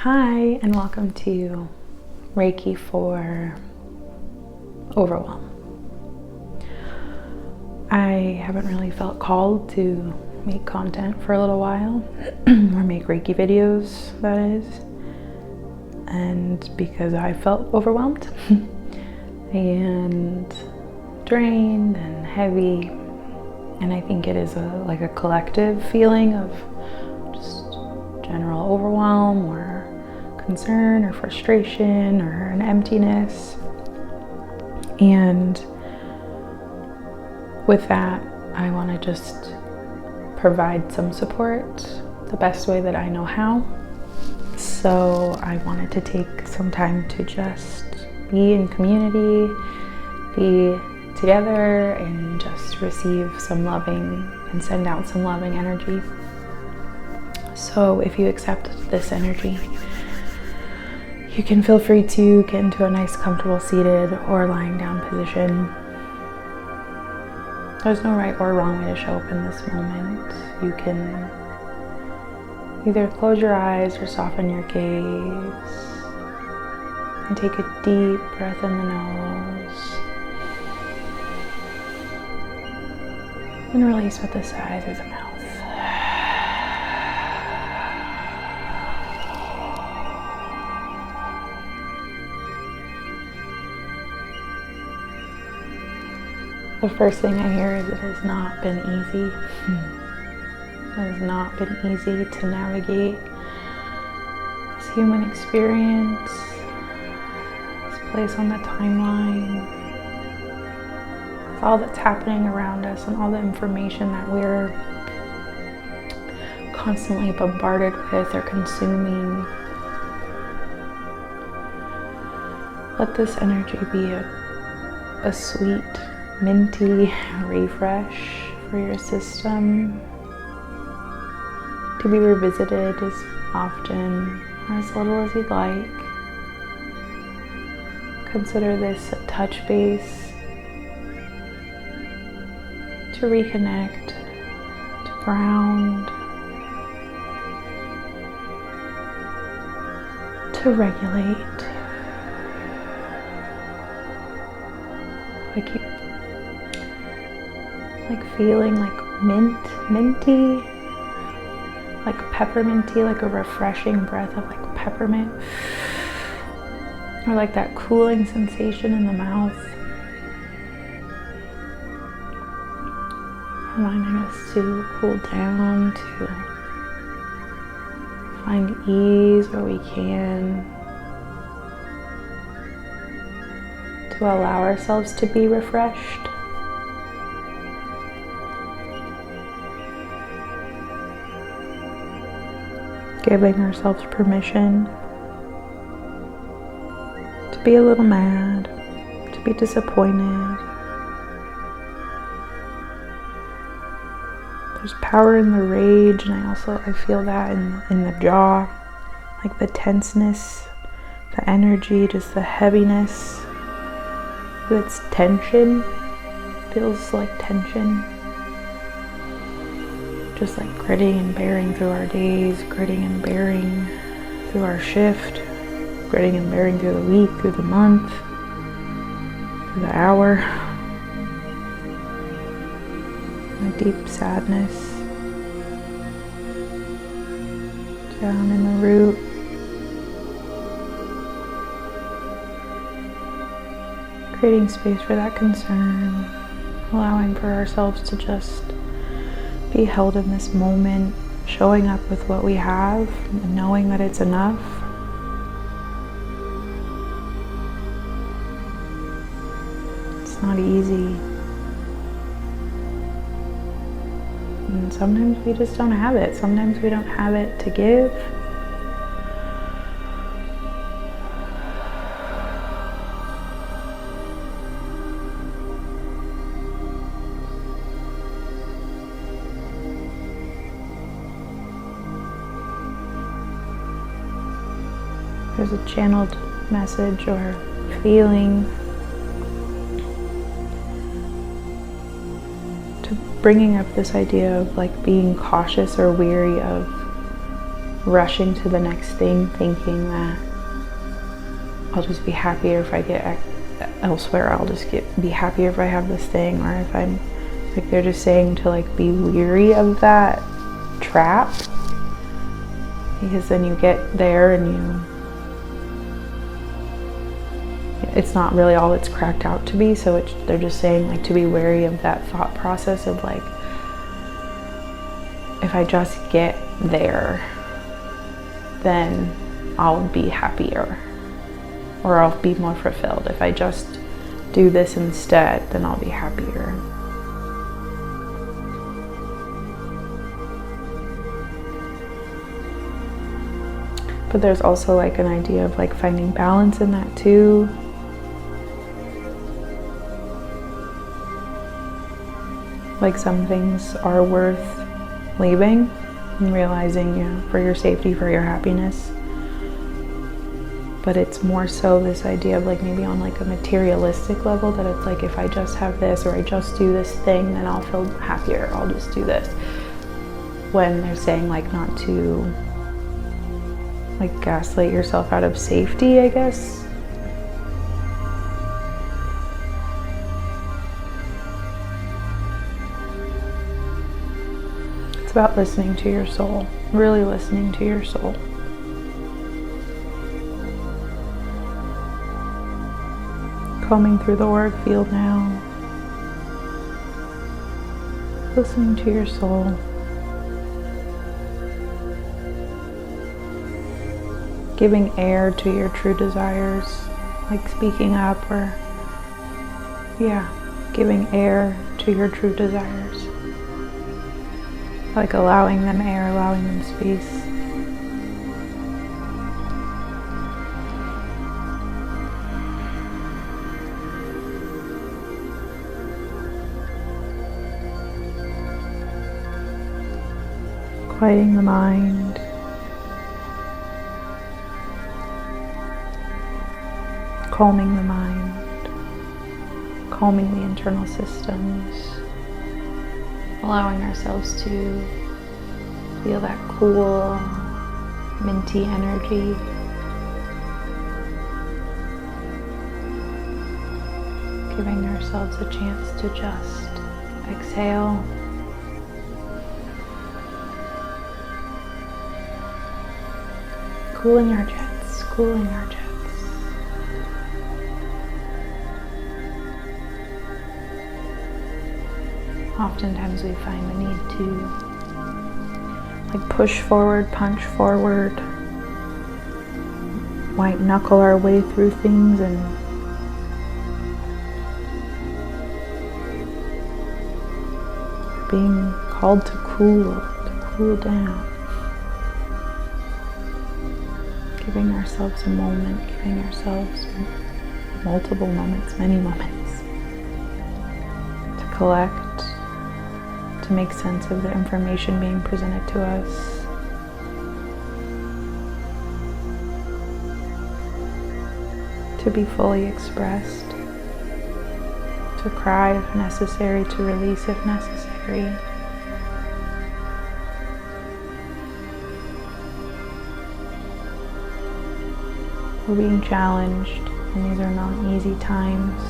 Hi, and welcome to Reiki for Overwhelm. I haven't really felt called to make content for a little while, or make Reiki videos, that is. And because I felt overwhelmed and drained and heavy, and I think it is like a collective feeling of just general overwhelm or concern or frustration or an emptiness. And with that, I want to just provide some support the best way that I know how. So I wanted to take some time to just be in community, be together, and just receive some loving and send out some loving energy. So if you accept this energy, you can feel free to get into a nice, comfortable seated or lying down position. There's no right or wrong way to show up in this moment. You can either close your eyes or soften your gaze and take a deep breath in the nose and release with the sigh through the mouth. The first thing I hear is it has not been easy. It has not been easy to navigate this human experience, this place on the timeline, with all that's happening around us and all the information that we're constantly bombarded with or consuming. Let this energy be a sweet, minty refresh for your system, to be revisited as often or as little as you'd like. Consider this a touch base to reconnect, to ground, to regulate. I keep feeling like minty, like pepperminty, like a refreshing breath of like peppermint, or like that cooling sensation in the mouth, reminding us to cool down, to find ease where we can, to allow ourselves to be refreshed. Giving ourselves permission to be a little mad, to be disappointed. There's power in the rage, and I feel that in the jaw, like the tenseness, the energy, just the heaviness. It's tension, feels like tension. Just like gritting and bearing through our days, gritting and bearing through our shift, gritting and bearing through the week, through the month, through the hour. A deep sadness down in the root. Creating space for that concern, allowing for ourselves to just be held in this moment, showing up with what we have and knowing that it's enough. It's not easy. And sometimes we just don't have it. Sometimes we don't have it to give. There's a channeled message or feeling to bringing up this idea of like being cautious or weary of rushing to the next thing, thinking that I'll just be happier if I get elsewhere, I'll just be happier if I have this thing, or if I'm like, they're just saying to like be weary of that trap, because then you get there and it's not really all it's cracked out to be. So they're just saying like to be wary of that thought process of like, if I just get there, then I'll be happier, or I'll be more fulfilled. If I just do this instead, then I'll be happier. But there's also like an idea of like finding balance in that too. Like some things are worth leaving and realizing, for your safety, for your happiness. But it's more so this idea of like maybe on like a materialistic level, that it's like, if I just have this, or I just do this thing, then I'll feel happier, I'll just do this. When they're saying like not to like gaslight yourself out of safety, I guess. It's about listening to your soul, really listening to your soul. Combing through the work field now, listening to your soul. Giving air to your true desires, like speaking up, or giving air to your true desires. Like allowing them air, allowing them space. Quieting the mind. Calming the mind. Calming the internal systems. Allowing ourselves to feel that cool, minty energy. Giving ourselves a chance to just exhale. Cooling our jets, cooling our jets. Oftentimes we find the need to like push forward, punch forward, white knuckle our way through things, and being called to cool down. Giving ourselves a moment, giving ourselves multiple moments, many moments to collect, to make sense of the information being presented to us. To be fully expressed, to cry if necessary, to release if necessary. We're being challenged, and these are not easy times.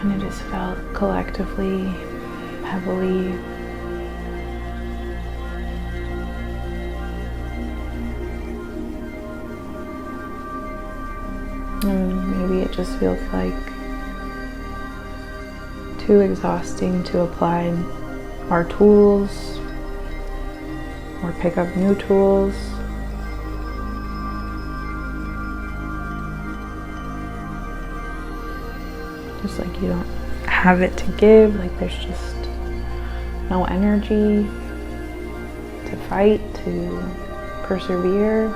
And it has felt collectively, heavily. And maybe it just feels like too exhausting to apply our tools or pick up new tools. Just like you don't have it to give, like there's just no energy to fight, to persevere.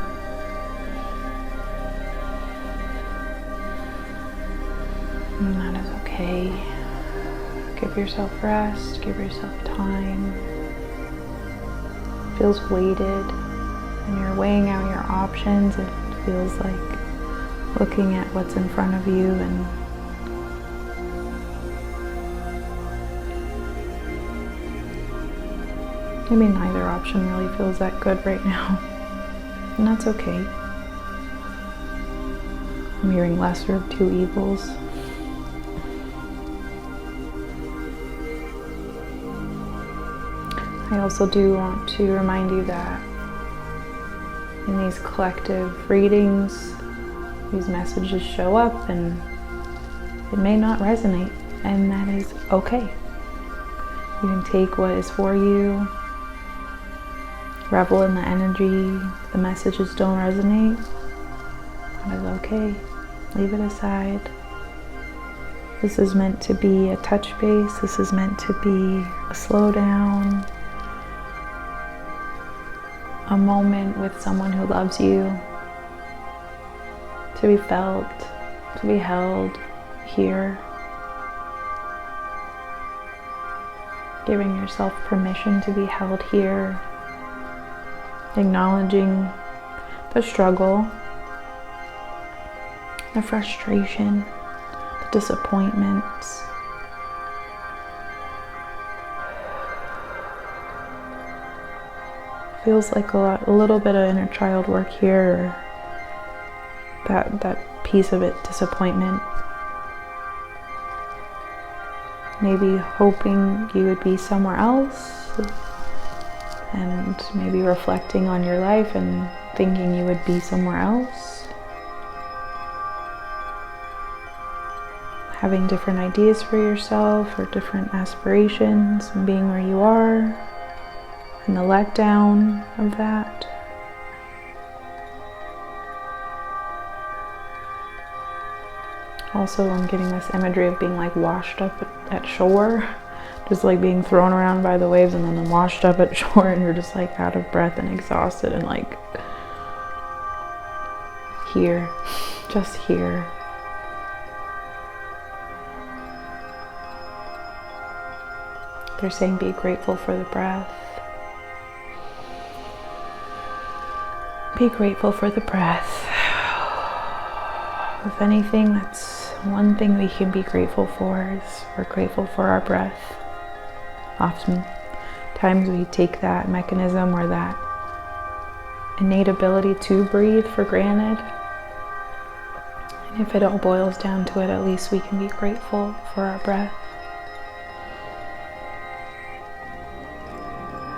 And that is okay. Give yourself rest, give yourself time. It feels weighted, and you're weighing out your options. It feels like looking at what's in front of you and Maybe neither option really feels that good right now, and that's okay. I'm hearing lesser of two evils. I also do want to remind you that in these collective readings, these messages show up and it may not resonate, and that is okay. You can take what is for you, revel in the energy. If the messages don't resonate, that is okay. Leave it aside. This is meant to be a touch base. This is meant to be a slow down, a moment with someone who loves you, to be felt, to be held here. Giving yourself permission to be held here. Acknowledging the struggle, the frustration, the disappointments. Feels like a little bit of inner child work here. That piece of it, disappointment. Maybe hoping you would be somewhere else, and maybe reflecting on your life and thinking you would be somewhere else. Having different ideas for yourself or different aspirations and being where you are, and the letdown of that. Also, I'm getting this imagery of being like washed up at shore, just like being thrown around by the waves and then washed up at shore, and you're just like out of breath and exhausted and like here, just here. They're saying be grateful for the breath. Be grateful for the breath. If anything, that's one thing we can be grateful for, is we're grateful for our breath. Oftentimes we take that mechanism or that innate ability to breathe for granted. And if it all boils down to it, at least we can be grateful for our breath.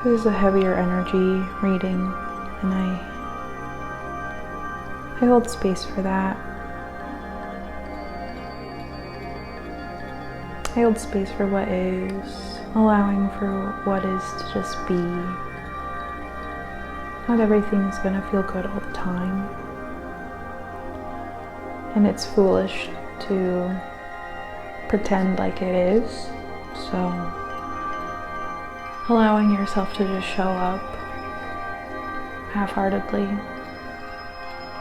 This is a heavier energy reading, and I hold space for that. I hold space for what is, allowing for what is to just be. Not everything is going to feel good all the time. And it's foolish to pretend like it is. So, allowing yourself to just show up half-heartedly,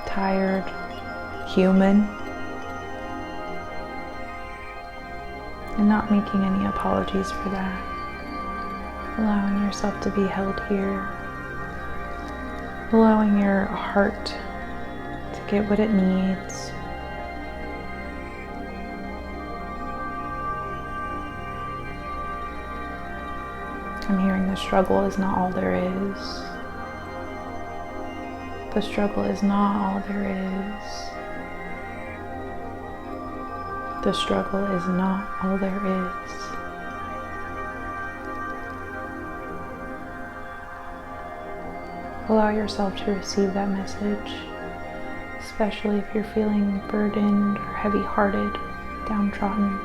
tired, human. And not making any apologies for that. Allowing yourself to be held here. Allowing your heart to get what it needs. I'm hearing the struggle is not all there is. The struggle is not all there is. The struggle is not all there is. Allow yourself to receive that message, especially if you're feeling burdened or heavy-hearted, downtrodden.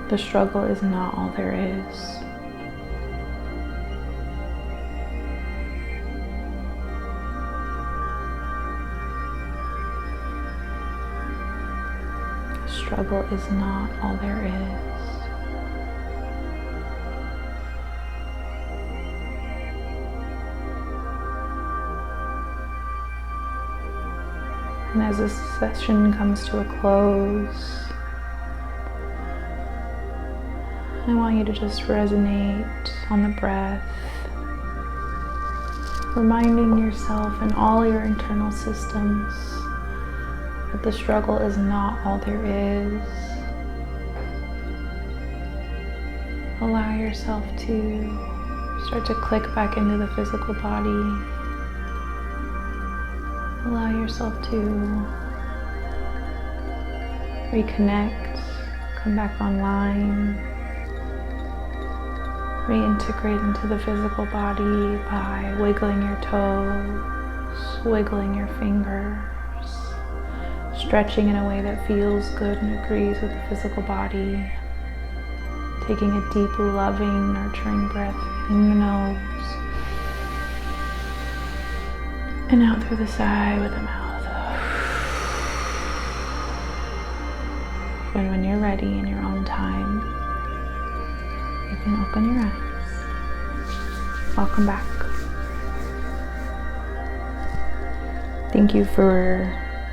The struggle is not all there is. Struggle is not all there is. And as this session comes to a close, I want you to just resonate on the breath, reminding yourself and all your internal systems that the struggle is not all there is. allow yourself to start to click back into the physical body. Allow yourself to reconnect, come back online, reintegrate into the physical body by wiggling your toes, wiggling your fingers, stretching in a way that feels good and agrees with the physical body. Taking a deep, loving, nurturing breath in the nose and out through the side with the mouth. And when you're ready in your own time, you can open your eyes. Welcome back. Thank you for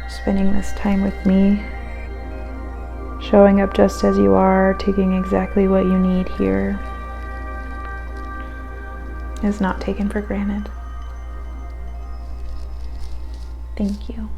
spending this time with me, showing up just as you are, taking exactly what you need here is not taken for granted. Thank you.